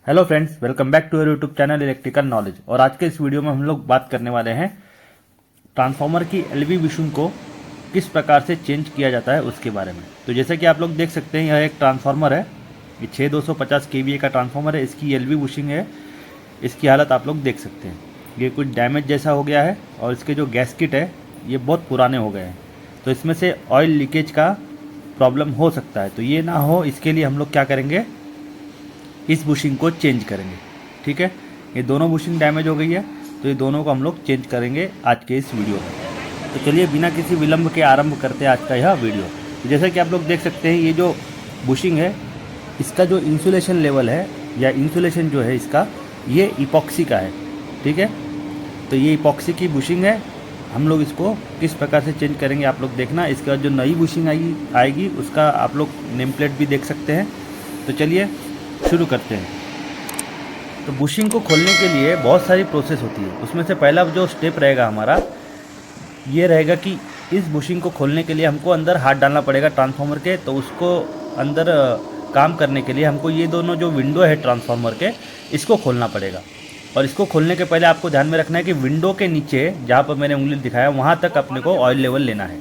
Hello friends, welcome back to your YouTube channel electrical knowledge. और आज के इस वीडियो में हम लोग बात करने वाले हैं ट्रांसफार्मर की एलवी बुशिंग को किस प्रकार से चेंज किया जाता है उसके बारे में। तो जैसे कि आप लोग देख सकते हैं, यह एक ट्रांसफार्मर है। ये 6250 केवीए का ट्रांसफार्मर है। इसकी एलवी बुशिंग है। इसकी हालत आप लोग देख सकते हैं, ये कुछ डैमेज जैसा हो गया है और इसके जो गैस्किट है ये बहुत पुराने हो गए हैं। तो इसमें से ऑयल लीकेज का प्रॉब्लम हो सकता है। तो ये ना हो, इसके लिए हम लोग क्या करेंगे, इस बुशिंग को चेंज करेंगे। ठीक है, ये दोनों बुशिंग डैमेज हो गई है, तो ये दोनों को हम लोग चेंज करेंगे आज के इस वीडियो में। तो चलिए बिना किसी विलंब के आरंभ करते हैं आज का यह वीडियो। तो जैसा कि आप लोग देख सकते हैं, ये जो बुशिंग है इसका जो इंसुलेशन लेवल है या इंसुलेशन जो है इसका, ये इपॉक्सी का है। ठीक है, तो ये इपॉक्सी की बुशिंग है। हम लोग इसको किस प्रकार से चेंज करेंगे आप लोग देखना। इसके बाद जो नई बुशिंग आएगी उसका आप लोग नेम प्लेट भी देख सकते हैं। तो चलिए शुरू करते हैं। तो बुशिंग को खोलने के लिए बहुत सारी प्रोसेस होती है। उसमें से पहला जो स्टेप रहेगा हमारा, ये रहेगा कि इस बुशिंग को खोलने के लिए हमको अंदर हाथ डालना पड़ेगा ट्रांसफार्मर के। तो उसको अंदर काम करने के लिए हमको ये दोनों जो विंडो है ट्रांसफार्मर के, इसको खोलना पड़ेगा। और इसको खोलने के पहले आपको ध्यान में रखना है कि विंडो के नीचे जहाँ पर मैंने उंगली दिखाया वहाँ तक अपने को ऑयल लेवल लेना है।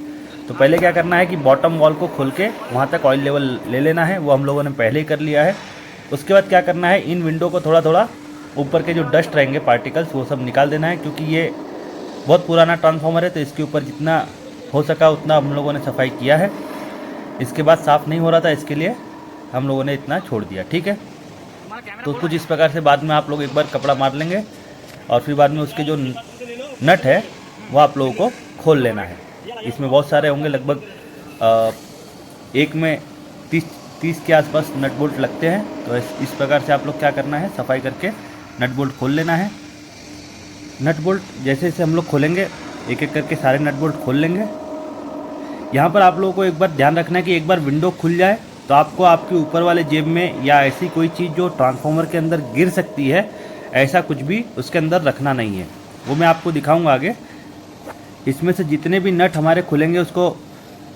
तो पहले क्या करना है कि बॉटम वॉल को खोल के वहाँ तक ऑयल लेवल ले लेना है। वो हम लोगों ने पहले ही कर लिया है। उसके बाद क्या करना है, इन विंडो को थोड़ा थोड़ा ऊपर के जो डस्ट रहेंगे, पार्टिकल्स, वो सब निकाल देना है। क्योंकि ये बहुत पुराना ट्रांसफार्मर है, तो इसके ऊपर जितना हो सका उतना हम लोगों ने सफाई किया है। इसके बाद साफ़ नहीं हो रहा था, इसके लिए हम लोगों ने इतना छोड़ दिया। ठीक है, तो कुछ इस प्रकार से बाद में आप लोग एक बार कपड़ा मार लेंगे और फिर बाद में उसके जो नट है वो आप लोगों को खोल लेना है। इसमें बहुत सारे होंगे, लगभग एक में 30 के आसपास नट बोल्ट लगते हैं। तो इस प्रकार से आप लोग क्या करना है, सफाई करके नट बोल्ट खोल लेना है। नट बोल्ट जैसे जैसे हम लोग खोलेंगे, एक एक करके सारे नट बोल्ट खोल लेंगे। यहाँ पर आप लोगों को एक बार ध्यान रखना है कि एक बार विंडो खुल जाए तो आपको आपके ऊपर वाले जेब में या ऐसी कोई चीज़ जो ट्रांसफार्मर के अंदर गिर सकती है, ऐसा कुछ भी उसके अंदर रखना नहीं है। वो मैं आपको दिखाऊंगा आगे। इसमें से जितने भी नट हमारे खुलेंगे उसको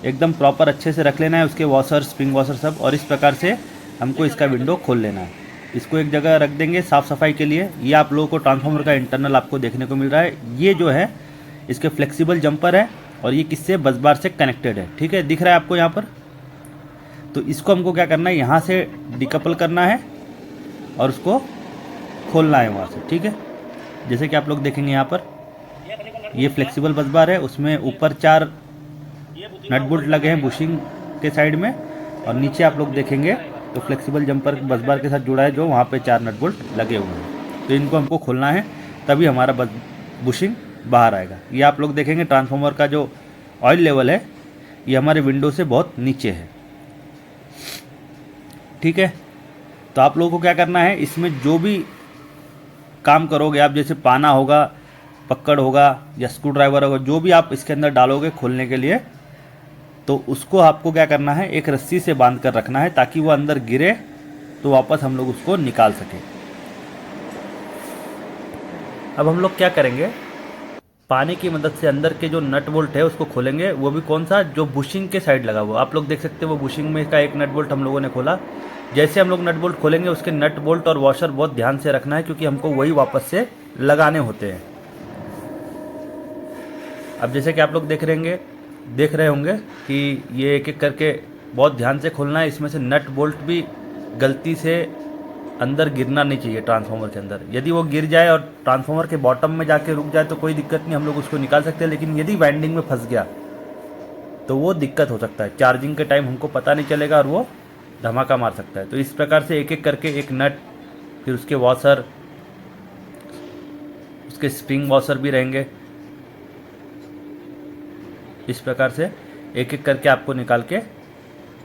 एकदम प्रॉपर अच्छे से रख लेना है, उसके वॉशर, स्प्रिंग वॉशर सब। और इस प्रकार से हमको इसका विंडो खोल लेना है। इसको एक जगह रख देंगे साफ़ सफाई के लिए। ये आप लोगों को ट्रांसफार्मर का इंटरनल आपको देखने को मिल रहा है। ये जो है इसके फ्लेक्सिबल जंपर है और ये किससे, बस बार से कनेक्टेड है। ठीक है, दिख रहा है आपको यहाँ पर। तो इसको हमको क्या करना है, यहाँ से डिकपल करना है और उसको खोलना है वहाँ से। ठीक है, जैसे कि आप लोग देखेंगे यहाँ पर ये फ्लेक्सिबल बस बार है, उसमें ऊपर 4 नट बोल्ट लगे हैं बुशिंग के साइड में, और नीचे आप लोग देखेंगे तो फ्लेक्सिबल जंपर बस बार के साथ जुड़ा है, जो वहाँ पे 4 नट बोल्ट लगे हुए हैं। तो इनको हमको खोलना है, तभी हमारा बुशिंग बाहर आएगा। ये आप लोग देखेंगे ट्रांसफार्मर का जो ऑयल लेवल है ये हमारे विंडो से बहुत नीचे है। ठीक है, तो आप लोगों को क्या करना है, इसमें जो भी काम करोगे आप, जैसे पाना होगा, पकड़ होगा या स्क्रू ड्राइवर होगा, जो भी आप इसके अंदर डालोगे खोलने के लिए, तो उसको आपको क्या करना है, एक रस्सी से बांध कर रखना है ताकि वो अंदर गिरे तो वापस हम लोग उसको निकाल सकें। अब हम लोग क्या करेंगे, पानी की मदद से अंदर के जो नट बोल्ट है उसको खोलेंगे। वो भी कौन सा, जो बुशिंग के साइड लगा हुआ। आप लोग देख सकते हैं वो बुशिंग में का एक नट बोल्ट हम लोगों ने खोला। जैसे हम लोग नट बोल्ट खोलेंगे, उसके नट बोल्ट और वॉशर बहुत ध्यान से रखना है, क्योंकि हमको वही वापस से लगाने होते हैं। अब जैसे कि आप लोग देख रहे होंगे कि ये एक एक करके बहुत ध्यान से खोलना है। इसमें से नट बोल्ट भी गलती से अंदर गिरना नहीं चाहिए ट्रांसफार्मर के अंदर। यदि वो गिर जाए और ट्रांसफार्मर के बॉटम में जाके रुक जाए तो कोई दिक्कत नहीं, हम लोग उसको निकाल सकते हैं। लेकिन यदि वाइंडिंग में फंस गया तो वो दिक्कत हो सकता है। चार्जिंग के टाइम हमको पता नहीं चलेगा और वो धमाका मार सकता है। तो इस प्रकार से एक एक करके एक नट, फिर उसके वॉशर, उसके स्प्रिंग वॉशर भी रहेंगे। इस प्रकार से एक एक करके आपको निकाल के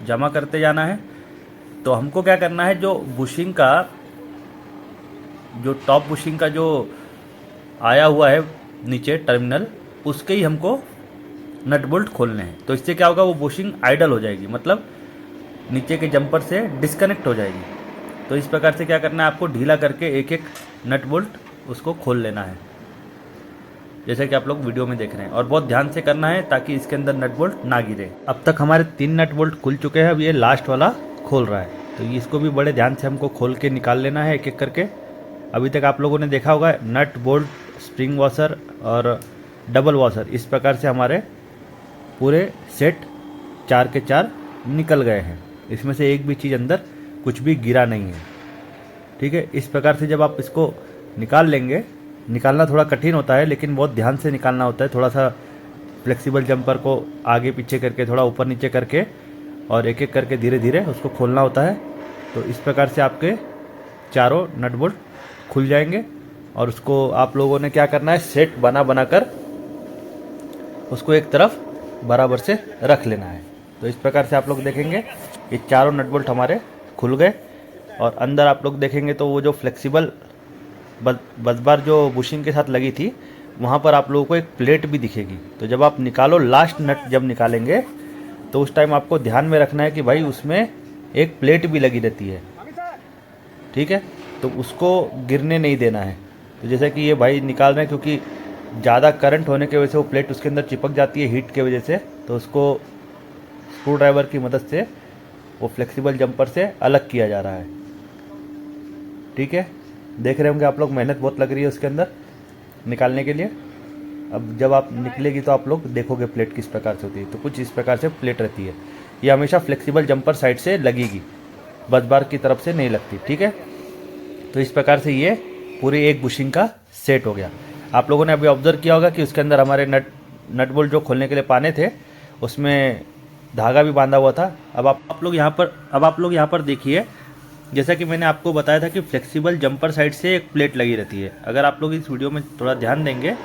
जमा करते जाना है। तो हमको क्या करना है, जो बुशिंग का, जो टॉप बुशिंग का जो आया हुआ है नीचे टर्मिनल, उसके ही हमको नट बोल्ट खोलने हैं। तो इससे क्या होगा, वो बुशिंग आइडल हो जाएगी, मतलब नीचे के जंपर से डिस्कनेक्ट हो जाएगी। तो इस प्रकार से क्या करना है, आपको ढीला करके एक एक नट बोल्ट उसको खोल लेना है, जैसे कि आप लोग वीडियो में देख रहे हैं। और बहुत ध्यान से करना है ताकि इसके अंदर नट बोल्ट ना गिरे। अब तक हमारे 3 नट बोल्ट खुल चुके हैं, अब ये लास्ट वाला खोल रहा है। तो इसको भी बड़े ध्यान से हमको खोल के निकाल लेना है एक एक करके। अभी तक आप लोगों ने देखा होगा नट बोल्ट स्प्रिंग वॉशर और डबल वॉशर इस प्रकार से हमारे पूरे सेट 4 के 4 निकल गए हैं। इसमें से एक भी चीज़ अंदर कुछ भी गिरा नहीं है। ठीक है, इस प्रकार से जब आप इसको निकाल लेंगे, निकालना थोड़ा कठिन होता है लेकिन बहुत ध्यान से निकालना होता है। थोड़ा सा फ्लेक्सिबल जंपर को आगे पीछे करके, थोड़ा ऊपर नीचे करके और एक एक करके धीरे धीरे उसको खोलना होता है। तो इस प्रकार से आपके चारों नट बोल्ट खुल जाएंगे और उसको आप लोगों ने क्या करना है, सेट बना कर उसको एक तरफ बराबर से रख लेना है। तो इस प्रकार से आप लोग देखेंगे ये चारों नट बोल्ट हमारे खुल गए और अंदर आप लोग देखेंगे तो वो जो फ्लेक्सिबल बसबार जो बुशिंग के साथ लगी थी वहाँ पर आप लोगों को एक प्लेट भी दिखेगी। तो जब आप निकालो, लास्ट नट जब निकालेंगे तो उस टाइम आपको ध्यान में रखना है कि भाई उसमें एक प्लेट भी लगी रहती है। ठीक है, तो उसको गिरने नहीं देना है। तो जैसे कि ये भाई निकाल रहे हैं, क्योंकि ज़्यादा करंट होने की वजह से वो प्लेट उसके अंदर चिपक जाती है हीट के वजह से, तो उसको स्क्रू ड्राइवर की मदद से वो फ्लेक्सिबल जंपर से अलग किया जा रहा है। ठीक है, देख रहे होंगे आप लोग, मेहनत बहुत लग रही है उसके अंदर निकालने के लिए। अब जब आप निकलेगी तो आप लोग देखोगे प्लेट किस प्रकार से होती है। तो कुछ इस प्रकार से प्लेट रहती है। ये हमेशा फ्लेक्सिबल जंपर साइड से लगेगी, बस बार की तरफ से नहीं लगती। ठीक है, तो इस प्रकार से ये पूरी एक बुशिंग का सेट हो गया। आप लोगों ने अभी ऑब्जर्व किया होगा कि उसके अंदर हमारे नट बोल्ट जो खोलने के लिए पाने थे उसमें धागा भी बांधा हुआ था। अब आप लोग यहाँ पर देखिए, जैसा कि मैंने आपको बताया था कि फ्लेक्सिबल जंपर साइड से एक प्लेट लगी रहती है। अगर आप लोग इस वीडियो में थोड़ा ध्यान देंगे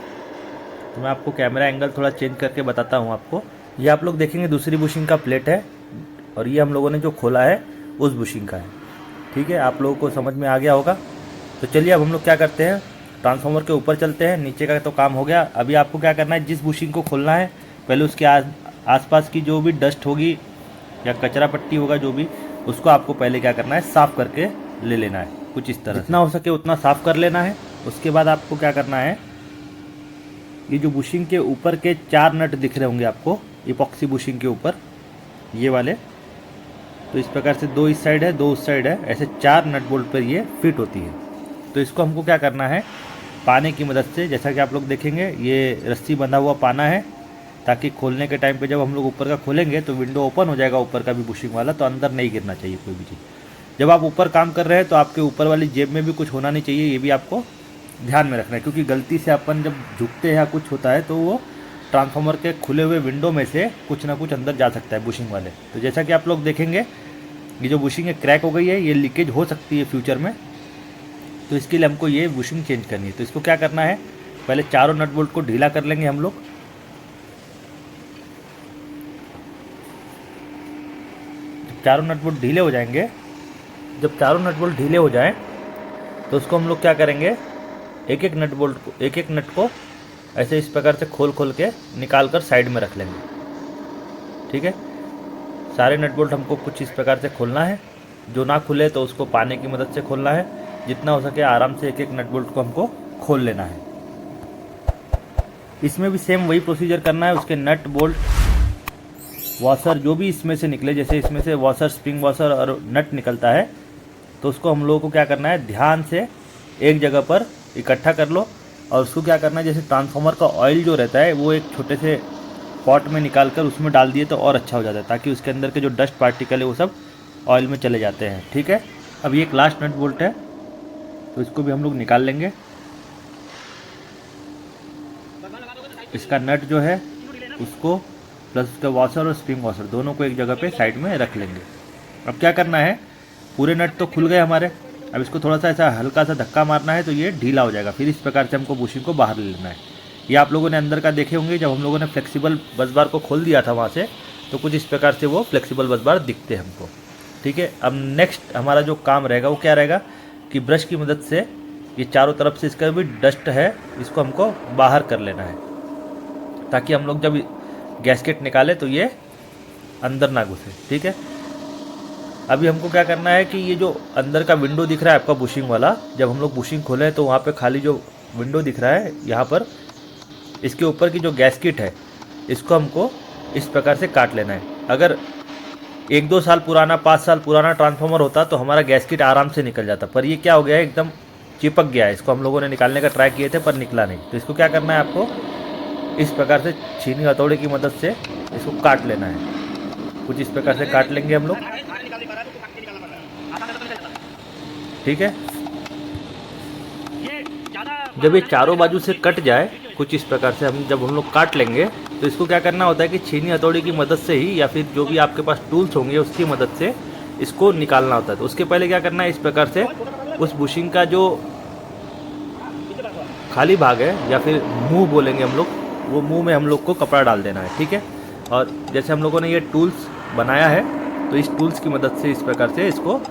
तो मैं आपको कैमरा एंगल थोड़ा चेंज करके बताता हूँ आपको। ये आप लोग देखेंगे दूसरी बुशिंग का प्लेट है और ये हम लोगों ने जो खोला है उस बुशिंग का है। ठीक है, आप लोगों को समझ में आ गया होगा। तो चलिए अब हम लोग क्या करते हैं, ट्रांसफार्मर के ऊपर चलते हैं। नीचे का तो काम हो गया। अभी आपको क्या करना है, जिस बुशिंग को खोलना है पहले उसके आसपास की जो भी डस्ट होगी या कचरा पट्टी होगा जो भी, उसको आपको पहले क्या करना है, साफ़ करके ले लेना है। कुछ इस तरह जितना हो सके उतना साफ़ कर लेना है। उसके बाद आपको क्या करना है, ये जो बुशिंग के ऊपर के 4 नट दिख रहे होंगे आपको इपॉक्सी बुशिंग के ऊपर, ये वाले, तो इस प्रकार से 2 इस साइड है 2 उस साइड है, ऐसे 4 नट बोल्ट पर ये फिट होती है। तो इसको हमको क्या करना है, पाने की मदद से, जैसा कि आप लोग देखेंगे ये रस्सी बंधा हुआ पाना है, ताकि खोलने के टाइम पे जब हम लोग ऊपर का खोलेंगे तो विंडो ओपन हो जाएगा ऊपर का भी बुशिंग वाला, तो अंदर नहीं गिरना चाहिए कोई भी चीज़। जब आप ऊपर काम कर रहे हैं तो आपके ऊपर वाली जेब में भी कुछ होना नहीं चाहिए, ये भी आपको ध्यान में रखना है। क्योंकि गलती से अपन जब झुकते हैं या कुछ होता है तो वो ट्रांसफार्मर के खुले हुए विंडो में से कुछ ना कुछ अंदर जा सकता है बुशिंग वाले। तो जैसा कि आप लोग देखेंगे ये जो बुशिंग है क्रैक हो गई है, ये लीकेज हो सकती है फ्यूचर में, तो इसके लिए हमको ये बुशिंग चेंज करनी है। तो इसको क्या करना है, पहले चारों नट बोल्ट को ढीला कर लेंगे हम लोग। चारों नट बोल्ट ढीले हो जाएंगे, जब चारों नट बोल्ट ढीले हो जाएं तो उसको हम लोग क्या करेंगे, एक एक नट को ऐसे इस प्रकार से खोल के निकाल कर साइड में रख लेंगे। ठीक है, सारे नट बोल्ट हमको कुछ इस प्रकार से खोलना है। जो ना खुले तो उसको पाने की मदद से खोलना है। जितना हो सके आराम से एक एक नट बोल्ट को हमको खोल लेना है। इसमें भी सेम वही प्रोसीजर करना है। उसके नट बोल्ट वॉशर जो भी इसमें से निकले, जैसे इसमें से वॉशर, स्प्रिंग वॉशर और नट निकलता है, तो उसको हम लोगों को क्या करना है, ध्यान से एक जगह पर इकट्ठा कर लो। और उसको क्या करना है, जैसे ट्रांसफार्मर का ऑयल जो रहता है वो एक छोटे से पॉट में निकाल कर उसमें डाल दिए तो और अच्छा हो जाता है, ताकि उसके अंदर के जो डस्ट पार्टिकल है वो सब ऑयल में चले जाते हैं। ठीक है, अब ये एक लास्ट नट बोल्ट है तो इसको भी हम लोग निकाल लेंगे। इसका नट जो है उसको प्लस उसका वॉशर और स्प्रिंग वॉशर दोनों को एक जगह पे साइड में रख लेंगे। अब क्या करना है, पूरे नट तो खुल गए हमारे, अब इसको थोड़ा सा ऐसा हल्का सा धक्का मारना है तो ये ढीला हो जाएगा। फिर इस प्रकार से हमको बुशिंग को बाहर ले लेना है। ये आप लोगों ने अंदर का देखे होंगे, जब हम लोगों ने फ्लेक्सिबल बस बार को खोल दिया था वहाँ से, तो कुछ इस प्रकार से वो फ्लेक्सिबल बस बार दिखते हैं हमको। ठीक है, अब नेक्स्ट हमारा जो काम रहेगा वो क्या रहेगा कि ब्रश की मदद से ये चारों तरफ से इसका भी डस्ट है इसको हमको बाहर कर लेना है, ताकि हम लोग जब गैस्केट निकाले तो ये अंदर ना घुसे। ठीक है, अभी हमको क्या करना है कि ये जो अंदर का विंडो दिख रहा है आपका बुशिंग वाला, जब हम लोग बुशिंग खोले तो वहाँ पे खाली जो विंडो दिख रहा है यहाँ पर, इसके ऊपर की जो गैस्केट है इसको हमको इस प्रकार से काट लेना है। अगर 1-2 साल पुराना, 5 साल पुराना ट्रांसफार्मर होता तो हमारा गैस्केट आराम से निकल जाता, पर ये क्या हो गया है, एकदम चिपक गया है। इसको हम लोगों ने निकालने का ट्राई किए थे पर निकला नहीं। तो इसको क्या करना है, आपको इस प्रकार से छीनी हथौड़े की मदद से इसको काट लेना है। कुछ इस प्रकार से काट लेंगे हम लोग, ठीक है। जब ये चारों बाजू से कट जाए कुछ इस प्रकार से जब हम लोग काट लेंगे, तो इसको क्या करना होता है कि छीनी हथौड़ी की मदद से ही या फिर जो भी आपके पास टूल्स होंगे उसकी मदद से इसको निकालना होता है। तो उसके पहले क्या करना है, इस प्रकार से उस बुशिंग का जो खाली भाग है या फिर मुंह बोलेंगे हम लोग, वो मुंह में हम लोग को कपड़ा डाल देना है, ठीक है। और जैसे हम लोगों ने ये टूल्स बनाया है, तो इस टूल्स की मदद से इस प्रकार से इसको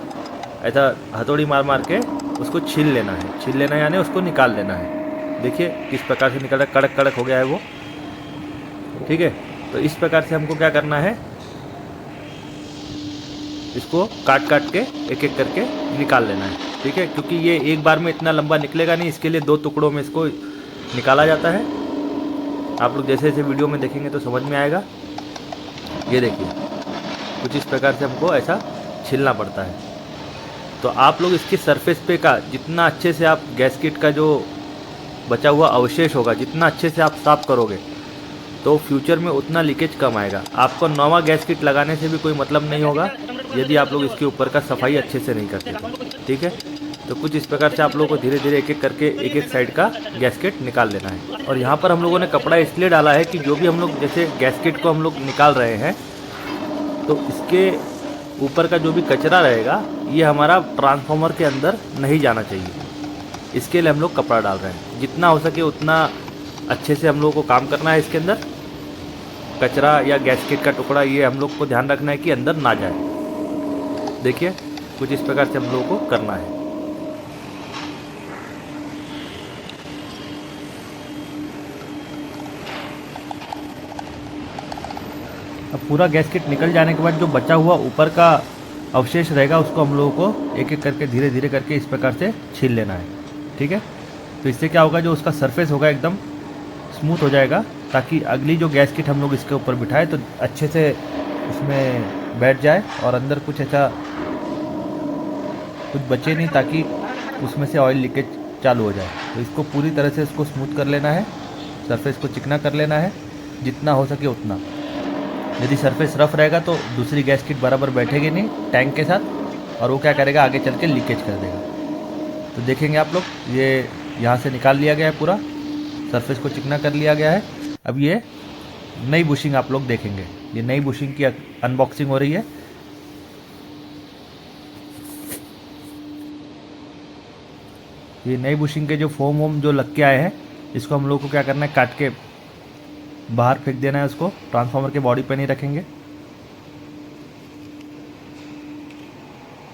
ऐसा हथौड़ी मार मार के उसको छील लेना है। छील लेना यानी उसको निकाल लेना है। देखिए किस प्रकार से निकल रहा है, कड़क कड़क हो गया है वो, ठीक है। तो इस प्रकार से हमको क्या करना है, इसको काट काट के एक एक करके निकाल लेना है, ठीक है। क्योंकि ये एक बार में इतना लंबा निकलेगा नहीं, इसके लिए 2 टुकड़ों में इसको निकाला जाता है। आप लोग जैसे जैसे वीडियो में देखेंगे तो समझ में आएगा। ये देखिए कुछ इस प्रकार से हमको ऐसा छीलना पड़ता है। तो आप लोग इसकी सरफेस पे का जितना अच्छे से आप गैस्केट का जो बचा हुआ अवशेष होगा, जितना अच्छे से आप साफ करोगे तो फ्यूचर में उतना लीकेज कम आएगा। आपको नवा गैस्केट लगाने से भी कोई मतलब नहीं होगा यदि आप लोग इसके ऊपर का सफाई अच्छे से नहीं करते, ठीक है। तो कुछ इस प्रकार से आप लोगों को धीरे धीरे एक एक करके एक एक साइड का गैस्केट निकाल लेना है। और यहाँ पर हम लोगों ने कपड़ा इसलिए डाला है कि जो भी हम लोग जैसे गैस्केट को हम लोग निकाल रहे हैं, तो इसके ऊपर का जो भी कचरा रहेगा ये हमारा ट्रांसफार्मर के अंदर नहीं जाना चाहिए। इसके लिए हम लोग कपड़ा डाल रहे हैं। जितना हो सके उतना अच्छे से हम लोगों को काम करना है। इसके अंदर कचरा या गैस्केट का टुकड़ा ये हम लोग को ध्यान रखना है कि अंदर ना जाए। देखिए कुछ इस प्रकार से हम लोगों को करना है। अब पूरा गैस्केट निकल जाने के बाद जो बचा हुआ ऊपर का अवशेष रहेगा उसको हम लोगों को एक एक करके धीरे धीरे करके इस प्रकार से छील लेना है, ठीक है। तो इससे क्या होगा, जो उसका सरफेस होगा एकदम स्मूथ हो जाएगा, ताकि अगली जो गैस्केट हम लोग इसके ऊपर बिठाए तो अच्छे से उसमें बैठ जाए और अंदर कुछ ऐसा कुछ बचे नहीं, ताकि उसमें से ऑयल लीकेज चालू हो जाए। तो इसको पूरी तरह से इसको स्मूथ कर लेना है, सरफेस को चिकना कर लेना है जितना हो सके उतना। यदि सरफेस रफ रहेगा तो दूसरी गैस्केट बराबर बैठेगी नहीं टैंक के साथ, और वो क्या करेगा, आगे चल के लीकेज कर देगा। तो देखेंगे आप लोग, ये यहाँ से निकाल लिया गया है, पूरा सरफेस को चिकना कर लिया गया है। अब ये नई बुशिंग आप लोग देखेंगे। ये नई बुशिंग की अनबॉक्सिंग हो रही है। ये नई बुशिंग के जो फोम वोम जो लग के आए हैं, इसको हम लोग को क्या करना है, काट के बाहर फेंक देना है। उसको ट्रांसफार्मर के बॉडी पे नहीं रखेंगे।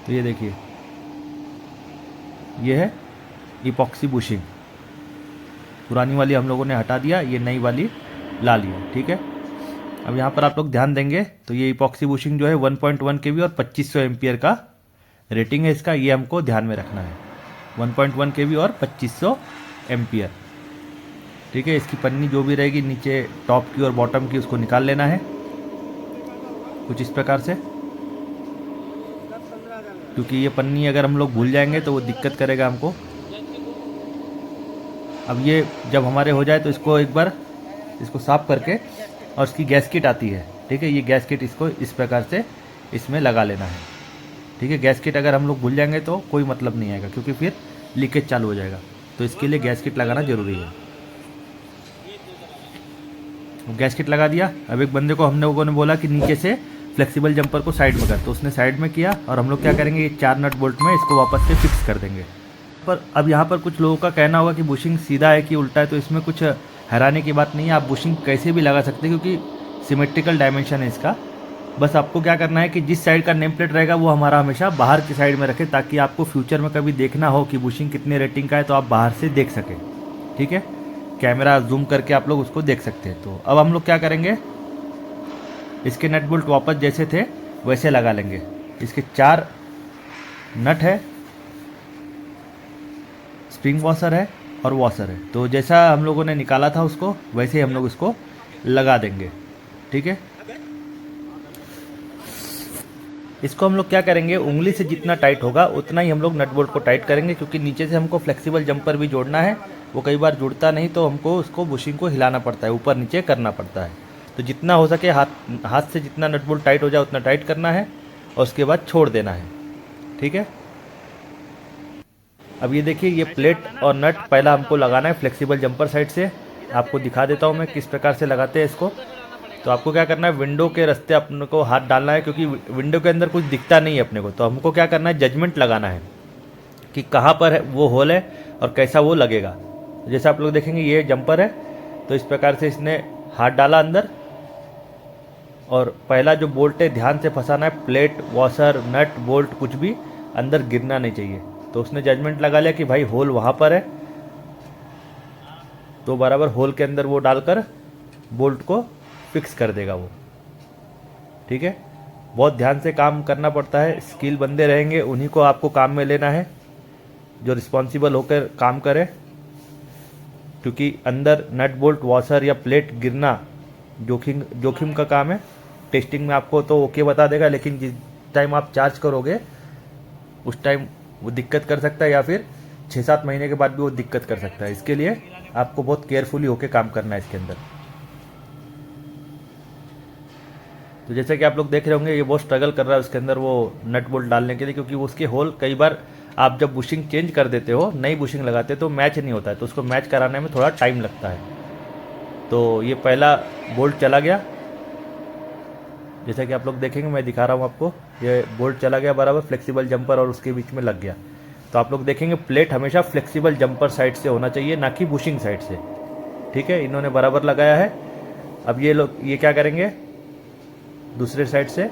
तो ये देखिए, ये है इपॉक्सी बुशिंग। पुरानी वाली हम लोगों ने हटा दिया, ये नई वाली ला लिया, ठीक है। अब यहाँ पर आप लोग ध्यान देंगे तो ये इपॉक्सी बुशिंग जो है 1.1 kV और 2500 एम्पियर का रेटिंग है इसका, ये हमको ध्यान में रखना है। 1.1 kV और 2500 एम्पियर, ठीक है। इसकी पन्नी जो भी रहेगी नीचे टॉप की और बॉटम की, उसको निकाल लेना है कुछ इस प्रकार से, क्योंकि ये पन्नी अगर हम लोग भूल जाएंगे तो वो दिक्कत करेगा हमको। अब ये जब हमारे हो जाए तो इसको एक बार इसको साफ करके, और इसकी गैस्केट आती है, ठीक है। ये गैस्केट इसको इस प्रकार से इसमें लगा लेना है, ठीक है। गैस्केट अगर हम लोग भूल जाएंगे तो कोई मतलब नहीं आएगा, क्योंकि फिर लीकेज चालू हो जाएगा। तो इसके लिए गैस्केट लगाना ज़रूरी है। गैस्केट लगा दिया। अब एक बंदे को हम लोगों ने बोला कि नीचे से फ्लेक्सिबल जंपर को साइड में कर, तो उसने साइड में किया, और हम लोग क्या करेंगे, ये 4 नट बोल्ट में इसको वापस से फिक्स कर देंगे। पर अब यहाँ पर कुछ लोगों का कहना होगा कि बुशिंग सीधा है कि उल्टा है, तो इसमें कुछ हैरानी की बात नहीं है। आप बुशिंग कैसे भी लगा सकते हैं, क्योंकि सिमेट्रिकल डायमेंशन है इसका। बस आपको क्या करना है कि जिस साइड का नेम प्लेट रहेगा वो हमारा हमेशा बाहर की साइड में रखें, ताकि आपको फ्यूचर में कभी देखना हो कि बुशिंग कितने रेटिंग का है तो आप बाहर से देख सकें, ठीक है। कैमरा जूम करके आप लोग उसको देख सकते हैं। तो अब हम लोग क्या करेंगे, इसके नट बोल्ट वापस जैसे थे वैसे लगा लेंगे। इसके 4 नट है, स्प्रिंग वॉशर है और वॉशर है। तो जैसा हम लोगों ने निकाला था उसको, वैसे ही हम लोग इसको लगा देंगे, ठीक है। इसको हम लोग क्या करेंगे, उंगली से जितना टाइट होगा उतना ही हम लोग नट बोल्ट को टाइट करेंगे, क्योंकि नीचे से हमको फ्लेक्सिबल जंपर भी जोड़ना है। वो कई बार जुड़ता नहीं तो हमको उसको बुशिंग को हिलाना पड़ता है, ऊपर नीचे करना पड़ता है। तो जितना हो सके हाथ से जितना नट बोल्ट टाइट हो जाए उतना टाइट करना है और उसके बाद छोड़ देना है। ठीक है, अब ये देखिए ये प्लेट और नट पहला हमको लगाना है फ्लेक्सिबल जंपर साइड से। आपको दिखा देता हूँ मैं किस प्रकार से लगाते हैं इसको। तो आपको क्या करना है, विंडो के रास्ते अपने को हाथ डालना है, क्योंकि विंडो के अंदर कुछ दिखता नहीं है अपने को। तो हमको क्या करना है, जजमेंट लगाना है कि कहाँ पर है वो होल है और कैसा वो लगेगा। जैसे आप लोग देखेंगे ये जंपर है, तो इस प्रकार से इसने हाथ डाला अंदर और पहला जो बोल्ट है ध्यान से फंसाना है। प्लेट, वॉशर, नट, बोल्ट कुछ भी अंदर गिरना नहीं चाहिए। तो उसने जजमेंट लगा लिया कि भाई होल वहाँ पर है, तो बराबर होल के अंदर वो डालकर बोल्ट को फिक्स कर देगा वो। ठीक है, बहुत ध्यान से काम करना पड़ता है। स्किल बंदे रहेंगे, उन्हीं को आपको काम में लेना है जो रिस्पॉन्सिबल होकर काम करे, क्योंकि अंदर नट बोल्ट, वॉशर या प्लेट गिरना जोखिम का काम है। टेस्टिंग में आपको तो ओके बता देगा, लेकिन जिस टाइम आप चार्ज करोगे उस टाइम वो दिक्कत कर सकता है, या फिर 6-7 महीने के बाद भी वो दिक्कत कर सकता है। इसके लिए आपको बहुत केयरफुली होकर काम करना है इसके अंदर। तो जैसे कि आप लोग देख रहे होंगे ये बहुत स्ट्रगल कर रहा है उसके अंदर वो नट बोल्ट डालने के लिए, क्योंकि उसके होल कई बार आप जब बुशिंग चेंज कर देते हो, नई बुशिंग लगाते हो तो मैच नहीं होता है, तो उसको मैच कराने में थोड़ा टाइम लगता है। तो ये पहला बोल्ट चला गया, जैसा कि आप लोग देखेंगे मैं दिखा रहा हूँ आपको। ये बोल्ट चला गया बराबर फ्लेक्सिबल जंपर और उसके बीच में लग गया। तो आप लोग देखेंगे प्लेट हमेशा फ्लेक्सिबल जंपर साइड से होना चाहिए, ना कि बुशिंग साइड से। ठीक है, इन्होंने बराबर लगाया है। अब ये लोग ये क्या करेंगे, दूसरे साइड से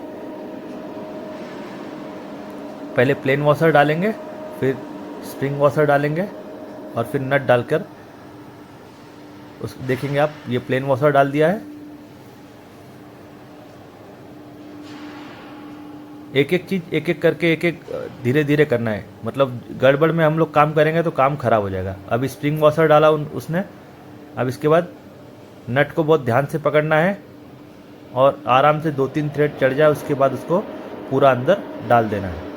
पहले प्लेन वॉशर डालेंगे, फिर स्प्रिंग वॉशर डालेंगे और फिर नट डालकर उस देखेंगे आप ये प्लेन वॉशर डाल दिया है। एक एक चीज़ एक एक करके एक एक धीरे धीरे करना है, मतलब गड़बड़ में हम लोग काम करेंगे तो काम खराब हो जाएगा। अब स्प्रिंग वॉशर डाला उसने। अब इसके बाद नट को बहुत ध्यान से पकड़ना है और आराम से 2-3 थ्रेड चढ़ जाए उसके बाद उसको पूरा अंदर डाल देना है।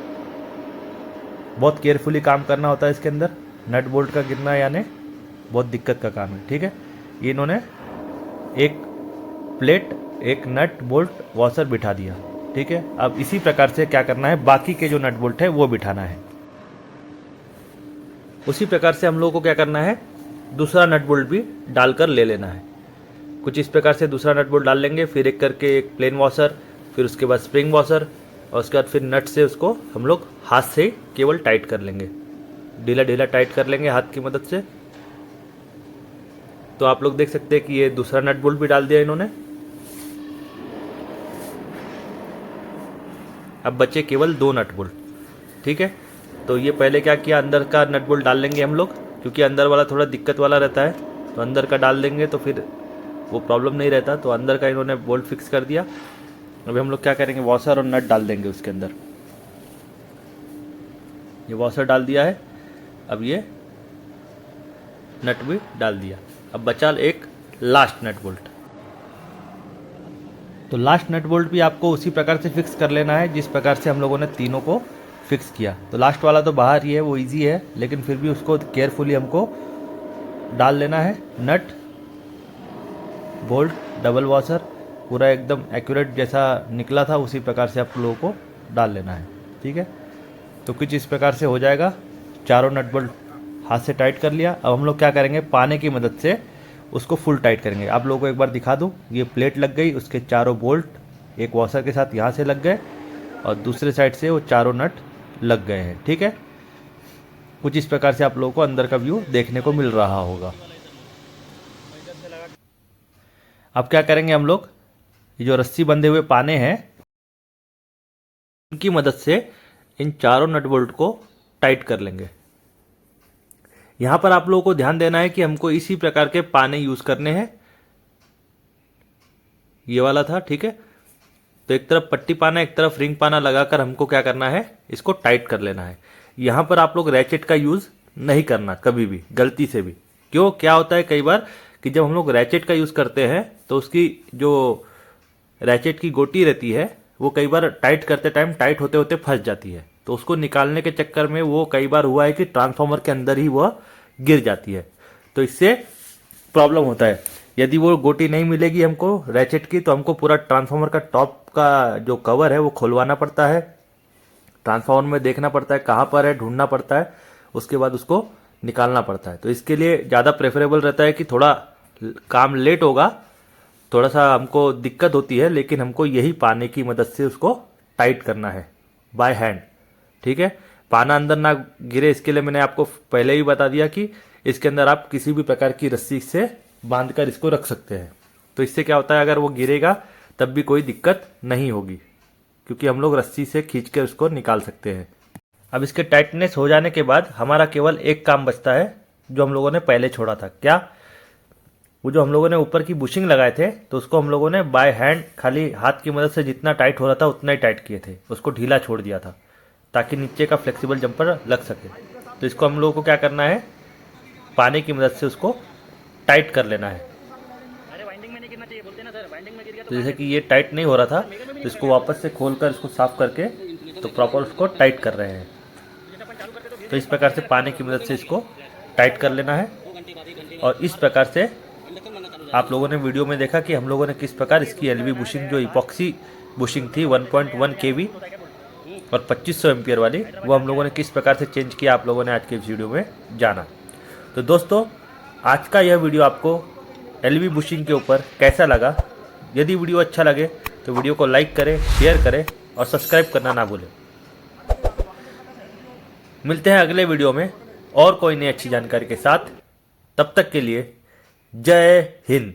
बहुत केयरफुली काम करना होता है इसके अंदर। नट बोल्ट का गिरना यानी बहुत दिक्कत का काम है। ठीक है, ये इन्होंने एक प्लेट, एक नट बोल्ट, वॉशर बिठा दिया। ठीक है, अब इसी प्रकार से क्या करना है, बाकी के जो नट बोल्ट है वो बिठाना है। उसी प्रकार से हम लोगों को क्या करना है, दूसरा नट बोल्ट भी डालकर ले लेना है। कुछ इस प्रकार से दूसरा नट बोल्ट डाल लेंगे, फिर एक करके एक प्लेन वॉशर, फिर उसके बाद स्प्रिंग वॉशर और उसके बाद फिर नट से उसको हम लोग हाथ से केवल टाइट कर लेंगे, ढीला ढीला टाइट कर लेंगे हाथ की मदद से। तो आप लोग देख सकते हैं कि ये दूसरा नट बोल्ट भी डाल दिया इन्होंने। अब बचे केवल 2 नट बोल्ट। ठीक है, तो ये पहले क्या किया, अंदर का नट बोल्ट डाल लेंगे हम लोग, क्योंकि अंदर वाला थोड़ा दिक्कत वाला रहता है। तो अंदर का डाल देंगे तो फिर वो प्रॉब्लम नहीं रहता। तो अंदर का इन्होंने बोल्ट फिक्स कर दिया। अभी हम लोग क्या करेंगे, वॉशर और नट डाल देंगे उसके अंदर। ये वॉशर डाल दिया है, अब ये नट भी डाल दिया। अब बचा एक लास्ट नट बोल्ट। तो लास्ट नट बोल्ट भी आपको उसी प्रकार से फिक्स कर लेना है जिस प्रकार से हम लोगों ने तीनों को फिक्स किया। तो लास्ट वाला तो बाहर ही है, वो इजी है, लेकिन फिर भी उसको केयरफुली हमको डाल लेना है। नट, बोल्ट, डबल वॉशर पूरा एकदम एक्यूरेट जैसा निकला था उसी प्रकार से आप लोगों को डाल लेना है। ठीक है, तो कुछ इस प्रकार से हो जाएगा। चारों नट बोल्ट हाथ से टाइट कर लिया। अब हम लोग क्या करेंगे, पाने की मदद से उसको फुल टाइट करेंगे। आप लोगों को एक बार दिखा दूं, ये प्लेट लग गई, उसके चारों बोल्ट एक वॉशर के साथ यहाँ से लग गए और दूसरे साइड से वो चारों नट लग गए हैं। ठीक है, कुछ इस प्रकार से आप लोगों को अंदर का व्यू देखने को मिल रहा होगा। अब क्या करेंगे हम लोग, ये जो रस्सी बंधे हुए पाने हैं उनकी मदद से इन चारों नट बोल्ट को टाइट कर लेंगे। यहां पर आप लोगों को ध्यान देना है कि हमको इसी प्रकार के पाने यूज करने हैं। ये वाला था, ठीक है, तो एक तरफ पट्टी पाना, एक तरफ रिंग पाना लगाकर हमको क्या करना है, इसको टाइट कर लेना है। यहां पर आप लोग रैचेट का यूज नहीं करना कभी भी, गलती से भी। क्यों, क्या होता है कई बार कि जब हम लोग रैचेट का यूज करते हैं तो उसकी जो रैचेट की गोटी रहती है वो कई बार टाइट करते टाइम टाइट होते होते फंस जाती है, तो उसको निकालने के चक्कर में वो कई बार हुआ है कि ट्रांसफार्मर के अंदर ही वह गिर जाती है, तो इससे प्रॉब्लम होता है। यदि वो गोटी नहीं मिलेगी हमको रैचेट की, तो हमको पूरा ट्रांसफार्मर का टॉप का जो कवर है वो खुलवाना पड़ता है, ट्रांसफार्मर में देखना पड़ता है कहाँ पर है, ढूंढना पड़ता है, उसके बाद उसको निकालना पड़ता है। तो इसके लिए ज़्यादा प्रेफरेबल रहता है कि थोड़ा काम लेट होगा, थोड़ा सा हमको दिक्कत होती है, लेकिन हमको यही पाने की मदद से उसको टाइट करना है बाय हैंड। ठीक है, पाना अंदर ना गिरे इसके लिए मैंने आपको पहले ही बता दिया कि इसके अंदर आप किसी भी प्रकार की रस्सी से बांधकर इसको रख सकते हैं। तो इससे क्या होता है, अगर वो गिरेगा तब भी कोई दिक्कत नहीं होगी, क्योंकि हम लोग रस्सी से खींच के उसको निकाल सकते हैं। अब इसके टाइटनेस हो जाने के बाद हमारा केवल एक काम बचता है जो हम लोगों ने पहले छोड़ा था। क्या? वो जो हम लोगों ने ऊपर की बुशिंग लगाए थे, तो उसको हम लोगों ने बाय हैंड खाली हाथ की मदद से जितना टाइट हो रहा था उतना ही टाइट किए थे, उसको ढीला छोड़ दिया था ताकि नीचे का फ्लेक्सिबल जंपर लग सके। तो इसको हम लोगों को क्या करना है, पानी की मदद से उसको टाइट कर लेना है। तो जैसे कि ये टाइट नहीं हो रहा था, तो इसको वापस से खोलकर इसको साफ करके तो प्रॉपर उसको टाइट कर रहे हैं। तो इस प्रकार से पानी की मदद से इसको टाइट कर लेना है। और इस प्रकार से आप लोगों ने वीडियो में देखा कि हम लोगों ने किस प्रकार इसकी एलवी बुशिंग, जो इपॉक्सी बुशिंग थी 1.1 kV और 2500 एम्पियर वाली, वो हम लोगों ने किस प्रकार से चेंज किया, आप लोगों ने आज के इस वीडियो में जाना। तो दोस्तों, आज का यह वीडियो आपको एलवी बुशिंग के ऊपर कैसा लगा? यदि वीडियो अच्छा लगे तो वीडियो को लाइक करें, शेयर करें और सब्सक्राइब करना ना भूलें। मिलते हैं अगले वीडियो में और कोई नई अच्छी जानकारी के साथ। तब तक के लिए जय हिंद।